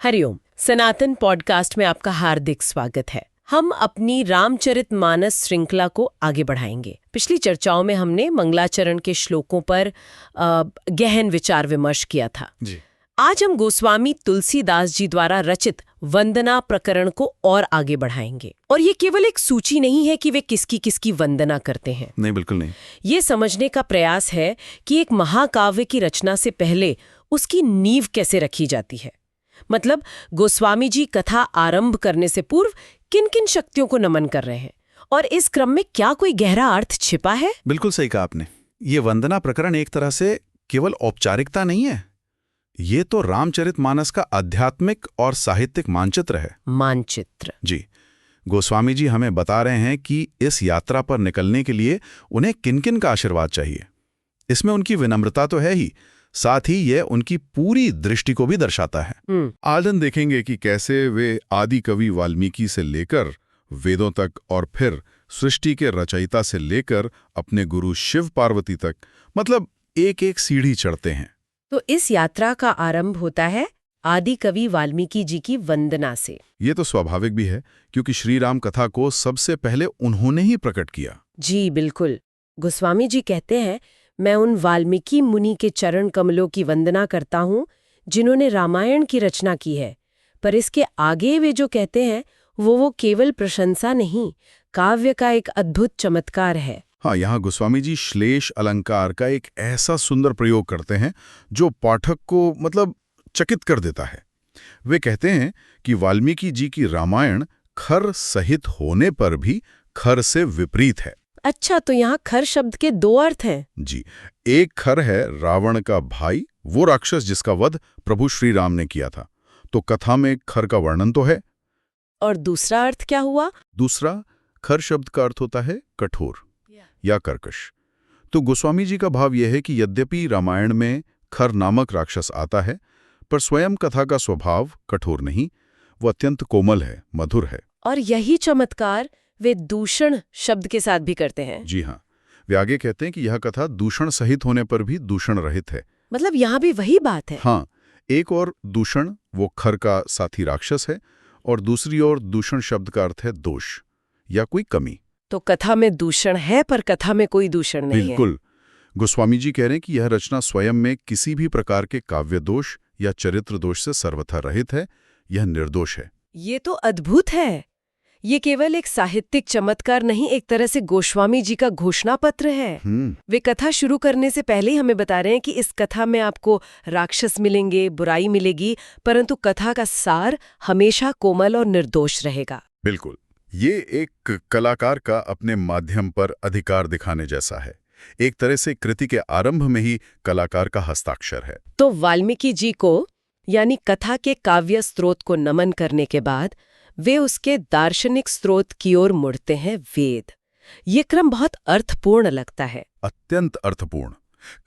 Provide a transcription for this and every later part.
हरिओम। सनातन podcast में आपका हार्दिक स्वागत है। हम अपनी रामचरितमानस श्रृंखला को आगे बढ़ाएंगे। पिछली चर्चाओं में हमने मंगलाचरण के श्लोकों पर गहन विचार विमर्श किया था जी। आज हम गोस्वामी तुलसीदास जी द्वारा रचित वंदना प्रकरण को और आगे बढ़ाएंगे। और ये केवल एक सूची नहीं है कि वे किसकी किसकी वंदना करते हैं। नहीं, बिल्कुल नहीं। ये समझने का प्रयास है कि एक महाकाव्य की रचना से पहले उसकी नींव कैसे रखी जाती है। मतलब गोस्वामी जी कथा आरंभ करने से पूर्व किन किन शक्तियों को नमन कर रहे हैं और इस क्रम में क्या कोई गहरा अर्थ छिपा है। बिल्कुल सही कहा आपने। ये वंदना प्रकरण एक तरह से केवल औपचारिकता नहीं है, ये तो रामचरितमानस का आध्यात्मिक और साहित्यिक मानचित्र है। मानचित्र। जी। गोस्वामी जी हमें बता रहे हैं कि इस यात्रा पर निकलने के लिए उन्हें किन किन का आशीर्वाद चाहिए। इसमें उनकी विनम्रता तो है ही, साथ ही यह उनकी पूरी दृष्टि को भी दर्शाता है। आनंद देखेंगे कि कैसे वे आदि कवि वाल्मीकि से लेकर वेदों तक और फिर सृष्टि के रचयिता से लेकर अपने गुरु शिव पार्वती तक, मतलब एक एक सीढ़ी चढ़ते हैं। तो इस यात्रा का आरंभ होता है आदि कवि वाल्मीकि जी की वंदना से। ये तो स्वाभाविक भी है, क्योंकि श्री राम कथा को सबसे पहले उन्होंने ही प्रकट किया। जी बिल्कुल। गोस्वामी जी कहते हैं, मैं उन वाल्मीकि मुनि के चरण कमलों की वंदना करता हूँ जिन्होंने रामायण की रचना की है। पर इसके आगे वे जो कहते हैं वो केवल प्रशंसा नहीं, काव्य का एक अद्भुत चमत्कार है। हाँ, यहाँ गोस्वामी जी श्लेष अलंकार का एक ऐसा सुंदर प्रयोग करते हैं जो पाठक को मतलब चकित कर देता है। वे कहते हैं कि वाल्मीकि जी की रामायण खर सहित होने पर भी खर से विपरीत है। अच्छा, तो यहाँ खर शब्द के दो अर्थ हैं। जी। एक खर है रावण का भाई, वो राक्षस जिसका वध प्रभु श्री राम ने किया था, तो कथा में खर का वर्णन तो है। और दूसरा अर्थ क्या हुआ? दूसरा, खर शब्द का अर्थ होता है कठोर या कर्कश। तो गोस्वामी जी का भाव यह है कि यद्यपि रामायण में खर नामक राक्षस आता है, पर स्वयं कथा का स्वभाव कठोर नहीं, वो अत्यंत कोमल है, मधुर है। और यही चमत्कार वे दूषण शब्द के साथ भी करते हैं। जी हाँ, वे आगे कहते हैं कि यह कथा दूषण सहित होने पर भी दूषण रहित है। मतलब यहाँ भी वही बात है। हाँ, एक और दूषण वो खर का साथी राक्षस है, और दूसरी ओर दूषण शब्द का अर्थ है दोष या कोई कमी। तो कथा में दूषण है पर कथा में कोई दूषण नहीं है। बिल्कुल। गोस्वामी जी कह रहे हैं कि यह रचना स्वयं में किसी भी प्रकार के काव्य दोष या चरित्र दोष से सर्वथा रहित है, यह निर्दोष है। ये तो अद्भुत है। ये केवल एक साहित्यिक चमत्कार नहीं, एक तरह से गोस्वामी जी का घोषणा पत्र है। वे कथा शुरू करने से पहले ही हमें बता रहे हैं कि इस कथा में आपको राक्षस मिलेंगे, बुराई मिलेगी, परंतु कथा का सार हमेशा कोमल और निर्दोष रहेगा। बिल्कुल। ये एक कलाकार का अपने माध्यम पर अधिकार दिखाने जैसा है। एक तरह से कृति के आरंभ में ही कलाकार का हस्ताक्षर है। तो वाल्मीकि जी को यानी कथा के काव्य स्रोत को नमन करने के बाद वे उसके दार्शनिक स्रोत की ओर मुड़ते हैं, वेद। ये क्रम बहुत अर्थपूर्ण लगता है। अत्यंत अर्थपूर्ण।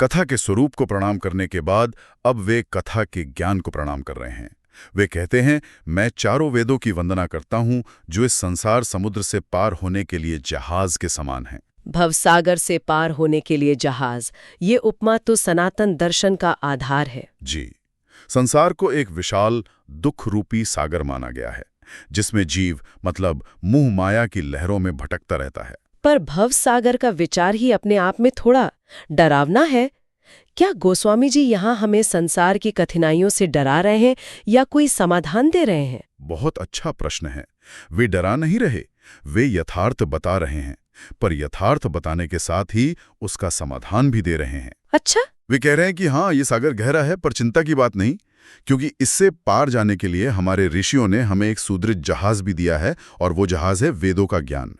कथा के स्वरूप को प्रणाम करने के बाद अब वे कथा के ज्ञान को प्रणाम कर रहे हैं। वे कहते हैं, मैं चारों वेदों की वंदना करता हूँ जो इस संसार समुद्र से पार होने के लिए जहाज के समान हैं। भवसागर से पार होने के लिए जहाज, ये उपमा तो सनातन दर्शन का आधार है। जी। संसार को एक विशाल दुख रूपी सागर माना गया है, जिसमें जीव मतलब मोह माया की लहरों में भटकता रहता है। पर भवसागर का विचार ही अपने आप में थोड़ा डरावना है। क्या गोस्वामी जी यहाँ हमें संसार की कठिनाइयों से डरा रहे हैं या कोई समाधान दे रहे हैं? बहुत अच्छा प्रश्न है। वे डरा नहीं रहे, वे यथार्थ बता रहे हैं, पर यथार्थ बताने के साथ ही उसका समाधान भी दे रहे हैं। अच्छा। वे कह रहे हैं कि हाँ, ये सागर गहरा है, पर चिंता की बात नहीं, क्योंकि इससे पार जाने के लिए हमारे ऋषियों ने हमें एक सुदृढ़ जहाज भी दिया है, और वो जहाज है वेदों का ज्ञान।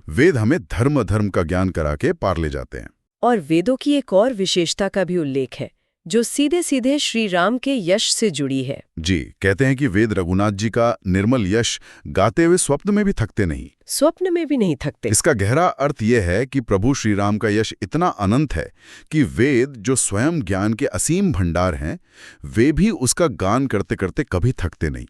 वेद हमें धर्म का ज्ञान करा के पार ले जाते हैं। और वेदों की एक और विशेषता का भी उल्लेख है जो सीधे सीधे श्री राम के यश से जुड़ी है। जी। कहते हैं कि वेद रघुनाथ जी का निर्मल यश गाते हुए स्वप्न में भी थकते नहीं। स्वप्न में भी नहीं थकते। इसका गहरा अर्थ यह है कि प्रभु श्री राम का यश इतना अनंत है कि वेद जो स्वयं ज्ञान के असीम भंडार हैं, वे भी उसका गान करते करते कभी थकते नहीं।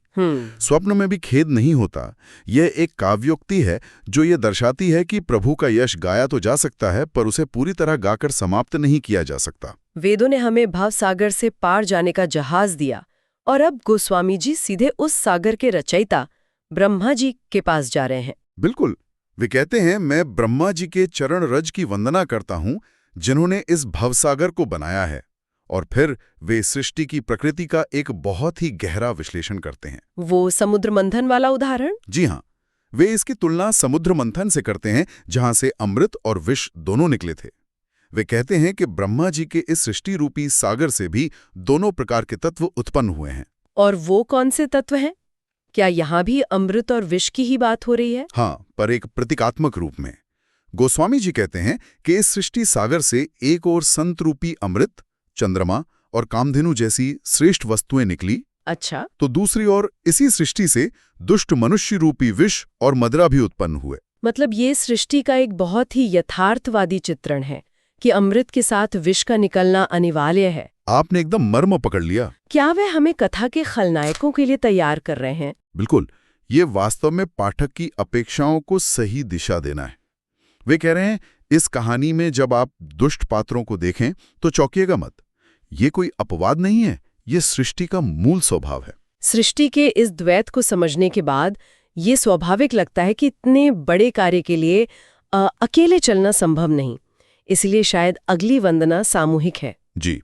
स्वप्न में भी खेद नहीं होता। यह एक काव्योक्ति है जो ये दर्शाती है कि प्रभु का यश गाया तो जा सकता है, पर उसे पूरी तरह गाकर समाप्त नहीं किया जा सकता। वेदों ने हमें भवसागर से पार जाने का जहाज दिया, और अब गोस्वामी जी सीधे उस सागर के रचयिता ब्रह्मा जी के पास जा रहे हैं। बिल्कुल। वे कहते हैं, मैं ब्रह्मा जी के चरण रज की वंदना करता हूं जिन्होंने इस भवसागर को बनाया है। और फिर वे सृष्टि की प्रकृति का एक बहुत ही गहरा विश्लेषण करते हैं। वो समुद्र मंथन वाला उदाहरण? जी हाँ, वे इसकी तुलना समुद्र मंथन से करते हैं जहां से अमृत और विष दोनों निकले थे। वे कहते हैं कि ब्रह्मा जी के इस सृष्टि रूपी सागर से भी दोनों प्रकार के तत्व उत्पन्न हुए हैं। और वो कौन से तत्व हैं? क्या यहाँ भी अमृत और विष की ही बात हो रही है? हाँ, पर एक प्रतीकात्मक रूप में। गोस्वामी जी कहते हैं कि इस सृष्टि सागर से एक ओर संत रूपी अमृत, चंद्रमा और कामधेनु जैसी श्रेष्ठ वस्तुएं निकली। अच्छा। तो दूसरी ओर इसी सृष्टि से दुष्ट मनुष्य रूपी विष और मदिरा भी उत्पन्न हुए। मतलब ये सृष्टि का एक बहुत ही यथार्थवादी चित्रण है कि अमृत के साथ विष का निकलना अनिवार्य है। आपने एकदम मर्म पकड़ लिया। क्या वे हमें कथा के खलनायकों के लिए तैयार कर रहे हैं? बिल्कुल। ये वास्तव में पाठक की अपेक्षाओं को सही दिशा देना है। वे कह रहे हैं, इस कहानी में जब आप दुष्ट पात्रों को देखें तो चौंकिएगा मत। ये कोई अपवाद नहीं है, ये सृष्टि का मूल स्वभाव है। सृष्टि के इस द्वैत को समझने के बाद ये स्वाभाविक लगता है कि इतने बड़े कार्य के लिए अकेले चलना संभव नहीं। इसलिए शायद अगली वंदना सामूहिक है। जी,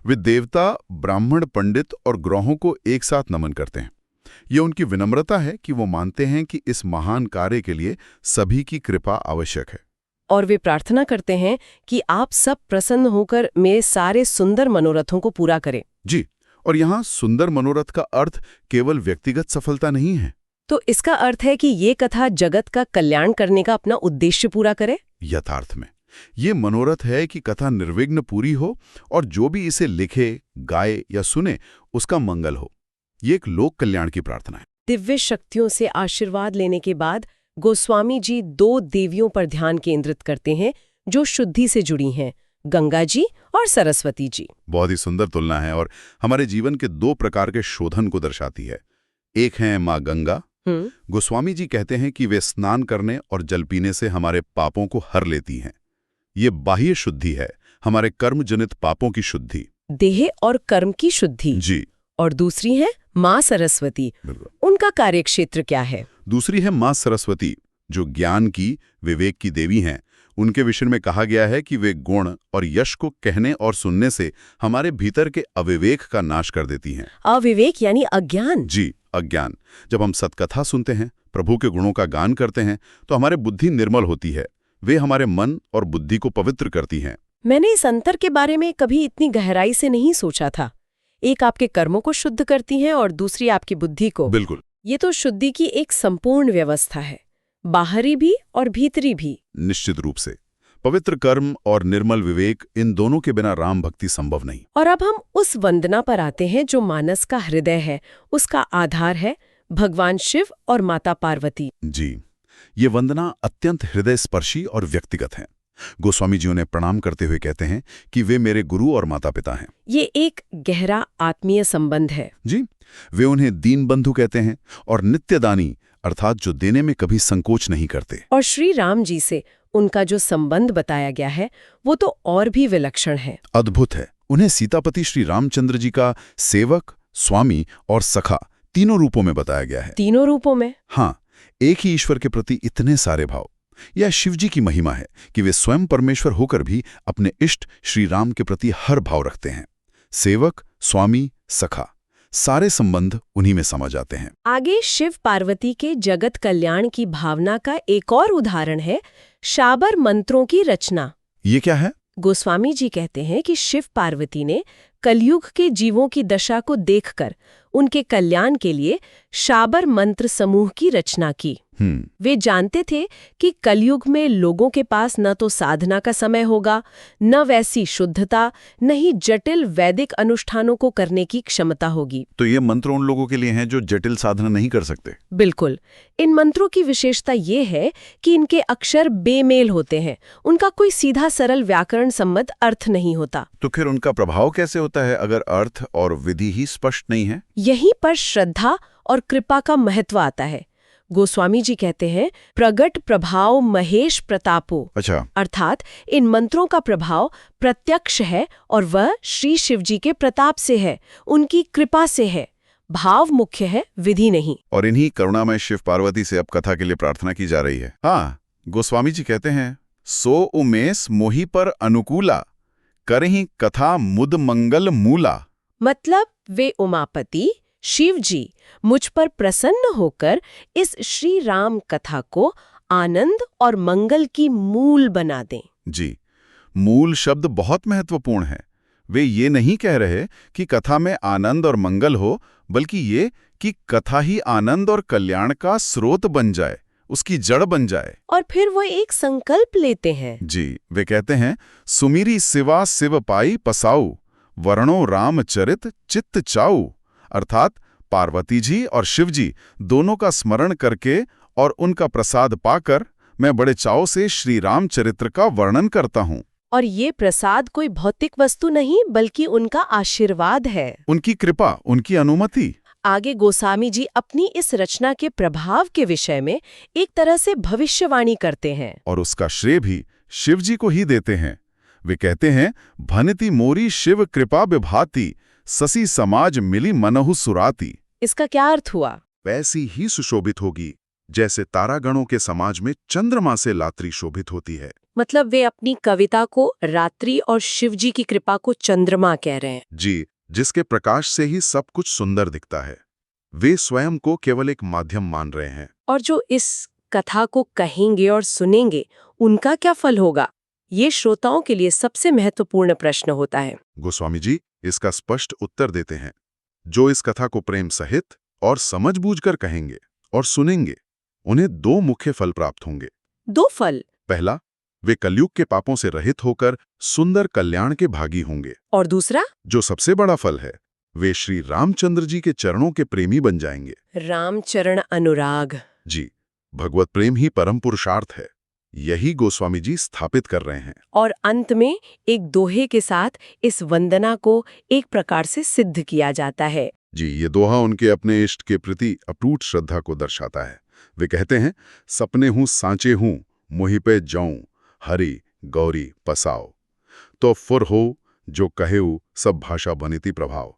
वे देवता, ब्राह्मण, पंडित और ग्रहों को एक साथ नमन करते हैं। ये उनकी विनम्रता है कि वो मानते हैं कि इस महान कार्य के लिए सभी की कृपा आवश्यक है। और वे प्रार्थना करते हैं कि आप सब प्रसन्न होकर मेरे सारे सुंदर मनोरथों को पूरा करें। जी, और यहाँ सुंदर मनोरथ का अर्थ केवल व्यक्तिगत सफलता नहीं है। तो इसका अर्थ है कि ये कथा जगत का कल्याण करने का अपना उद्देश्य पूरा करे। यथार्थ में ये मनोरथ है कि कथा निर्विघ्न पूरी हो और जो भी इसे लिखे, गाए या सुने उसका मंगल हो। ये एक लोक कल्याण की प्रार्थना है। दिव्य शक्तियों से आशीर्वाद लेने के बाद गोस्वामी जी 2 देवियों पर ध्यान केंद्रित करते हैं जो शुद्धि से जुड़ी हैं, गंगा जी और सरस्वती जी। बहुत ही सुंदर तुलना है और हमारे जीवन के 2 प्रकार के शोधन को दर्शाती है। एक है माँ गंगा। गोस्वामी जी कहते हैं कि वे स्नान करने और जल पीने से हमारे पापों को हर लेती हैं। ये बाह्य शुद्धि है, हमारे कर्म जनित पापों की शुद्धि, देह और कर्म की शुद्धि। जी। और दूसरी है माँ सरस्वती। उनका कार्यक्षेत्र क्या है? दूसरी है माँ सरस्वती, जो ज्ञान की, विवेक की देवी हैं। उनके विषय में कहा गया है कि वे गुण और यश को कहने और सुनने से हमारे भीतर के अविवेक का नाश कर देती हैं। अविवेक यानी अज्ञान? जी, अज्ञान। जब हम सत्कथा सुनते हैं, प्रभु के गुणों का गान करते हैं, तो हमारी बुद्धि निर्मल होती है। वे हमारे मन और बुद्धि को पवित्र करती हैं। मैंने इस अंतर के बारे में कभी इतनी गहराई से नहीं सोचा था। एक आपके कर्मों को शुद्ध करती हैं और दूसरी आपकी बुद्धि को। बिल्कुल। ये तो शुद्धि की एक संपूर्ण व्यवस्था है, बाहरी भी और भीतरी भी। निश्चित रूप से पवित्र कर्म और निर्मल विवेक, इन दोनों के बिना राम भक्ति संभव नहीं। और अब हम उस वंदना पर आते हैं जो मानस का हृदय है, उसका आधार है भगवान शिव और माता पार्वती। जी, ये वंदना अत्यंत हृदय स्पर्शी और व्यक्तिगत है। गोस्वामी जी उन्हें प्रणाम करते हुए कहते हैं कि वे मेरे गुरु और माता पिता हैं। ये एक गहरा आत्मीय संबंध है। जी, वे उन्हें दीन बंधु कहते हैं और नित्यदानी, अर्थात जो देने में कभी संकोच नहीं करते। और श्री राम जी से उनका जो संबंध बताया गया है वो तो और भी विलक्षण है, अद्भुत है। उन्हें सीतापति श्री रामचंद्र जी का सेवक, स्वामी और सखा तीनों रूपों में बताया गया है। तीनों रूपों में? हाँ, एक ही ईश्वर के प्रति इतने सारे भाव। यह शिव जी की महिमा है कि वे स्वयं परमेश्वर होकर भी अपने इष्ट श्री राम के प्रति हर भाव रखते हैं। सेवक, स्वामी, सखा, सारे संबंध उन्हीं में समझ आते हैं। आगे शिव पार्वती के जगत कल्याण की भावना का एक और उदाहरण है शाबर मंत्रों की रचना। ये क्या है? गोस्वामी जी कहते हैं कि शिव पार्वती ने कलयुग के जीवों की दशा को देखकर उनके कल्याण के लिए शाबर मंत्र समूह की रचना की। वे जानते थे कि कलयुग में लोगों के पास न तो साधना का समय होगा, न वैसी शुद्धता, न ही जटिल वैदिक अनुष्ठानों को करने की क्षमता होगी। तो ये मंत्र उन लोगों के लिए हैं जो जटिल साधना नहीं कर सकते। बिल्कुल। इन मंत्रों की विशेषता ये है कि इनके अक्षर बेमेल होते हैं, उनका कोई सीधा सरल व्याकरण सम्मत अर्थ नहीं होता। तो फिर उनका प्रभाव कैसे होता है अगर अर्थ और विधि ही स्पष्ट नहीं है? यहीं पर श्रद्धा और कृपा का महत्व आता है। गोस्वामी जी कहते हैं, प्रगट प्रभाव महेश प्रतापो। अच्छा। अर्थात इन मंत्रों का प्रभाव प्रत्यक्ष है और वह श्री शिव जी के प्रताप से है, उनकी कृपा से है। भाव मुख्य है, विधि नहीं। और इन्हीं करुणामय शिव पार्वती से अब कथा के लिए प्रार्थना की जा रही है। हाँ, गोस्वामी जी कहते हैं, सो उमेश मोहि पर अनुकूला, करहि कथा मुद मंगल मूला। मतलब वे उमापति शिव जी मुझ पर प्रसन्न होकर इस श्री राम कथा को आनंद और मंगल की मूल बना दें। जी, मूल शब्द बहुत महत्वपूर्ण है। वे ये नहीं कह रहे कि कथा में आनंद और मंगल हो, बल्कि ये कि कथा ही आनंद और कल्याण का स्रोत बन जाए, उसकी जड़ बन जाए। और फिर वो एक संकल्प लेते हैं। जी, वे कहते हैं, सुमिरी सिवा शिव पाई पसाऊ, वर्णो राम चरित चित्त चाऊ। अर्थात पार्वती जी और शिव जी दोनों का स्मरण करके और उनका प्रसाद पाकर मैं बड़े चाव से श्री राम चरित्र का वर्णन करता हूँ। और ये प्रसाद कोई भौतिक वस्तु नहीं, बल्कि उनका आशीर्वाद है, उनकी कृपा, उनकी अनुमति। आगे गोस्वामी जी अपनी इस रचना के प्रभाव के विषय में एक तरह से भविष्यवाणी करते हैं। और उसका श्रेय भी शिव जी को ही देते हैं। वे कहते हैं, भनिति मोरी शिव कृपा विभाति, ससी समाज मिली मनहु सुराती। इसका क्या अर्थ हुआ? वैसी ही सुशोभित होगी जैसे तारागणों के समाज में चंद्रमा से लात्री शोभित होती है। मतलब वे अपनी कविता को रात्रि और शिव जी की कृपा को चंद्रमा कह रहे हैं। जी, जिसके प्रकाश से ही सब कुछ सुंदर दिखता है। वे स्वयं को केवल एक माध्यम मान रहे हैं। और जो इस कथा को कहेंगे और सुनेंगे, उनका क्या फल होगा? ये श्रोताओं के लिए सबसे महत्वपूर्ण प्रश्न होता है। गोस्वामी जी इसका स्पष्ट उत्तर देते हैं। जो इस कथा को प्रेम सहित और समझबूझकर कहेंगे और सुनेंगे, उन्हें दो मुख्य फल प्राप्त होंगे। दो फल? पहला, वे कलयुग के पापों से रहित होकर सुंदर कल्याण के भागी होंगे। और दूसरा? जो सबसे बड़ा फल है, वे श्री रामचंद्र जी के चरणों के प्रेमी बन जाएंगे। रामचरण अनुराग। जी, भगवत प्रेम ही परम पुरुषार्थ है। यही गोस्वामी जी स्थापित कर रहे हैं। और अंत में एक दोहे के साथ इस वंदना को एक प्रकार से सिद्ध किया जाता है। जी, ये दोहा उनके अपने इष्ट के प्रति अटूट श्रद्धा को दर्शाता है। वे कहते हैं, सपने हूँ सांचे हूँ, मोहि पे जाऊं, हरि गौरी पसाओ, तो फुर हो जो कहेऊ सब भाषा बनिति प्रभाव।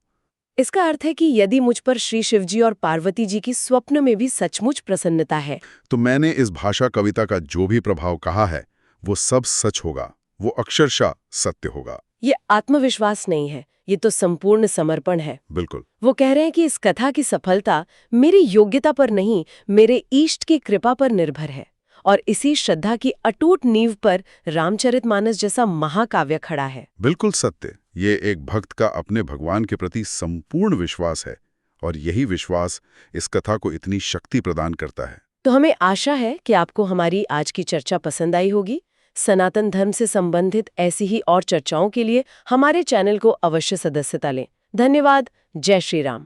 इसका अर्थ है कि यदि मुझ पर श्री शिवजी और पार्वती जी की स्वप्न में भी सचमुच प्रसन्नता है, तो मैंने इस भाषा कविता का जो भी प्रभाव कहा है, वो सब सच होगा, वो अक्षरशः सत्य होगा। ये आत्मविश्वास नहीं है, ये तो संपूर्ण समर्पण है। बिल्कुल। वो कह रहे हैं कि इस कथा की सफलता मेरी योग्यता पर नहीं, मेरे ईष्ट की कृपा पर निर्भर है। और इसी श्रद्धा की अटूट नींव पर रामचरितमानस जैसा महाकाव्य खड़ा है। बिल्कुल सत्य। ये एक भक्त का अपने भगवान के प्रति संपूर्ण विश्वास है, और यही विश्वास इस कथा को इतनी शक्ति प्रदान करता है। तो हमें आशा है कि आपको हमारी आज की चर्चा पसंद आई होगी। सनातन धर्म से संबंधित ऐसी ही और चर्चाओं के लिए हमारे चैनल को अवश्य सदस्यता लें। धन्यवाद। जय श्री राम।